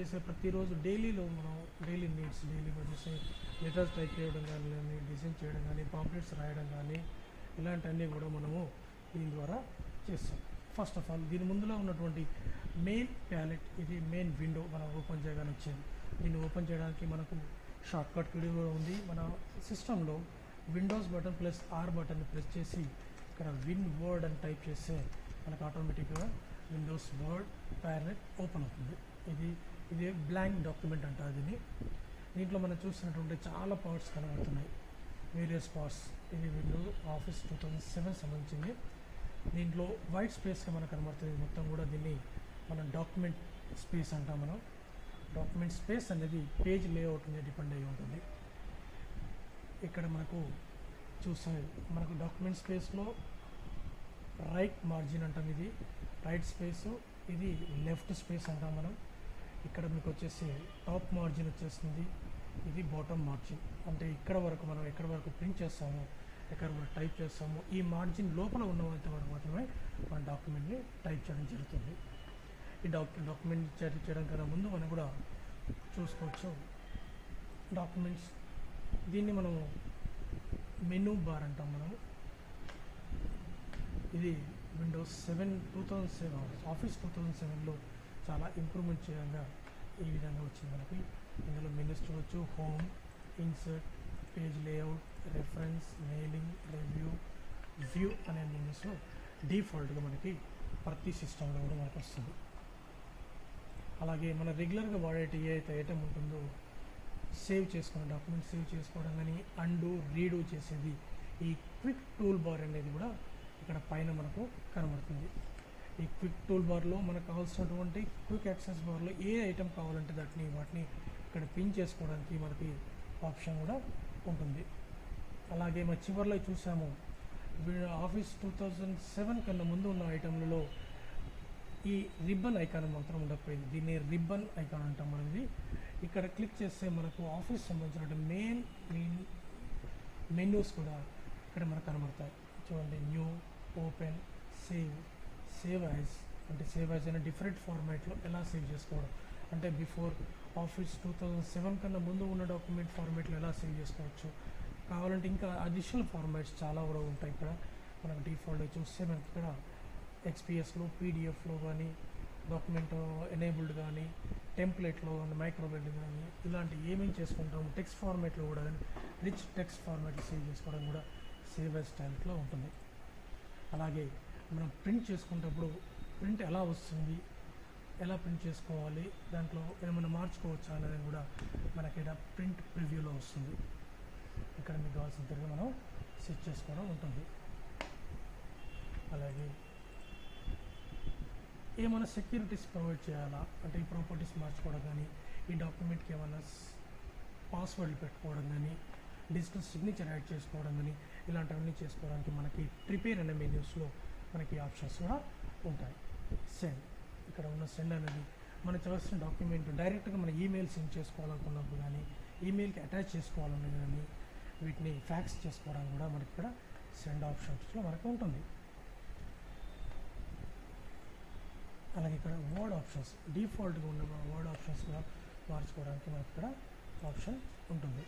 చేసే ప్రతిరోజు డైలీలో మనం డైలీ నీడ్స్ డైలీ వచ్చేసి లెటర్స్ టైప్ చేయడం కానీ డిజైన్ చేయడం కానీ పాంప్లెట్స్ రాయడం కానీ ఇలాంటివన్నీ కూడా మనము దీని ద్వారా చేస్తాం. ఫస్ట్ ఆఫ్ ఆల్ దీని ముందులో ఉన్నటువంటి మెయిన్ ప్యాలెట్, ఇది మెయిన్ విండో మనం ఓపెన్ చేయగానే వచ్చింది. దీన్ని ఓపెన్ చేయడానికి మనకు షార్ట్ కట్ కీ కూడా ఉంది. మన సిస్టంలో Windows button plus R button press చేసి ఇక్కడ వర్డ్ అని టైప్ చేస్తే మనకు ఆటోమేటిక్గా విండోస్ వర్డ్ ప్యాలెట్ ఓపెన్ అవుతుంది. ఇది బ్లాంక్ డాక్యుమెంట్ అంటారు దీన్ని. దీంట్లో మనం చూసినటువంటి చాలా పార్ట్స్ కనబడుతున్నాయి, వేరియస్ పార్ట్స్. ఇది విండో ఆఫీస్ 2007 సంబంధించింది. దీంట్లో వైట్ స్పేస్గా మనకు కనబడుతుంది మొత్తం కూడా. దీన్ని మనం డాక్యుమెంట్ స్పేస్ అంటాం. మనం డాక్యుమెంట్ స్పేస్ అనేది పేజ్ లేఅవుట్ మీద డిపెండ్ అయి ఉంటుంది. ఇక్కడ మనకు చూస్తే మనకు డాక్యుమెంట్ స్పేస్లో రైట్ మార్జిన్ అంటాం, ఇది రైట్ స్పేసు, ఇది లెఫ్ట్ స్పేస్ అంటాం మనం. ఇక్కడ మీకు వచ్చేసి టాప్ మార్జిన్ వచ్చేస్తుంది, ఇది బాటమ్ మార్జిన్. అంటే ఇక్కడ వరకు మనం ఎక్కడ వరకు ప్రింట్ చేస్తామో, ఎక్కడ వరకు టైప్ చేస్తామో, ఈ మార్జిన్ లోపల ఉన్నంత వరకు మాత్రమే మన డాక్యుమెంట్ని టైప్ చేయడం జరుగుతుంది. ఈ డాక్యుమెంట్ చేయడం కన్నా ముందు మనం కూడా చూసుకోవచ్చు డాక్యుమెంట్స్. దీన్ని మనము మెనూ బార్ అంటాం మనం. ఇది విండోస్ 2007 ఆఫీస్ 2007లో చాలా ఇంప్రూవ్మెంట్ చేయంగా ఈ విధంగా వచ్చింది మనకి. ఇందులో మెనూస్ చూడవచ్చు, home, insert, page layout, reference, mailing, review, view అనే మెనూస్ డిఫాల్ట్గా మనకి ప్రతి సిస్టంలో కూడా మనకు వస్తుంది. అలాగే మన రెగ్యులర్గా వాడేటి ఏదైతే ఐటమ్ ఉంటుందో సేవ్ చేసుకున్న డాక్యుమెంట్ సేవ్ చేసుకోవడం కానీ అండు రీడు చేసేది, ఈ క్విక్ టూల్ బార్ అనేది కూడా ఇక్కడ పైన మనకు కనబడుతుంది. ఈ క్విక్ టూల్ బార్లో మనకు కావాల్సినటువంటి క్విక్ యాక్సెస్ బార్లో ఏ ఐటమ్ కావాలంటే వాటిని ఇక్కడ పిన్ చేసుకోవడానికి మనకి ఆప్షన్ కూడా ఉంటుంది. అలాగే మన చివరిలో చూసాము ఆఫీస్ 2007 కన్నా ముందు ఉన్న ఐటమ్లలో ఈ రిబ్బన్ ఐకాన్ మాత్రం ఉండకపోయింది. దీన్ని రిబ్బన్ ఐకాన్ అంటాం మనం. ఇది ఇక్కడ క్లిక్ చేస్తే మనకు ఆఫీస్ సంబంధించిన మెయిన్ మెన్యూస్ కూడా ఇక్కడ మనకు కనబడతాయి. చూడండి, న్యూ, ఓపెన్, సేవ్ యాజ్. అంటే సేవ్ యాజ్ అనే డిఫరెంట్ ఫార్మాట్లో ఎలా సేవ్ చేసుకోవడం, అంటే బిఫోర్ ఆఫీస్ 2007 కన్నా ముందు ఉన్న డాక్యుమెంట్ ఫార్మాట్లో ఎలా సేవ్ చేసుకోవచ్చు. కావాలంటే ఇంకా అడిషనల్ ఫార్మాట్స్ చాలా కూడా ఉంటాయి. ఇక్కడ మనకు డిఫాల్ట్ చూస్తే మనకి ఇక్కడ ఎక్స్పీఎస్లో, పీడిఎఫ్లో కానీ, డాక్యుమెంట్ ఎనేబుల్డ్ కానీ, టెంప్లెట్లో కానీ, మైక్రోబెడ్ కానీ ఇలాంటి ఏమేమి చేసుకుంటాము. టెక్స్ట్ ఫార్మాట్లో కూడా కానీ రిచ్ టెక్స్ట్ ఫార్మాట్లో సేవ్ చేసుకోవడం కూడా సేవ్ యాజ్ స్టైల్లో ఉంటుంది. అలాగే మనం ప్రింట్ చేసుకునేటప్పుడు ప్రింట్ ఎలా వస్తుంది, ఎలా ప్రింట్ చేసుకోవాలి, దాంట్లో ఏమైనా మార్చుకోవచ్చా అనేది కూడా మనకి ఇక్కడ ప్రింట్ ప్రివ్యూలో వస్తుంది. ఇక్కడ మీకు కావాల్సిన తిరిగి మనం సెట్ చేసుకోవడం ఉంటుంది. అలాగే ఏమైనా సెక్యూరిటీస్ ప్రొవైడ్ చేయాలా అంటే ఈ ప్రాపర్టీస్ మార్చుకోవడం కానీ, ఈ డాక్యుమెంట్కి ఏమైనా పాస్వర్డ్లు పెట్టుకోవడం కానీ, డిజిటల్ సిగ్నేచర్ యాడ్ చేసుకోవడం కానీ ఇలాంటివన్నీ చేసుకోవడానికి మనకి ప్రిపేర్ అనే మెన్యూస్లో మనకి ఆప్షన్స్ కూడా ఉంటాయి. సెండ్, ఇక్కడ ఉన్న సెండ్ అనేది మనం చదివిన డాక్యుమెంట్ డైరెక్ట్గా మన ఈమెయిల్ సెండ్ చేసుకోవాలనుకున్నప్పుడు కానీ, ఈమెయిల్కి అటాచ్ చేసుకోవాలన్నా కానీ, వీటిని ఫ్యాక్స్ చేసుకోవడానికి కూడా మనకి ఇక్కడ సెండ్ ఆప్షన్స్లో మనకు ఉంటుంది. అలాగే ఇక్కడ వర్డ్ ఆప్షన్స్, డిఫాల్ట్గా ఉన్న వర్డ్ ఆప్షన్స్ కూడా మార్చుకోవడానికి మనకి ఇక్కడ ఆప్షన్ ఉంటుంది.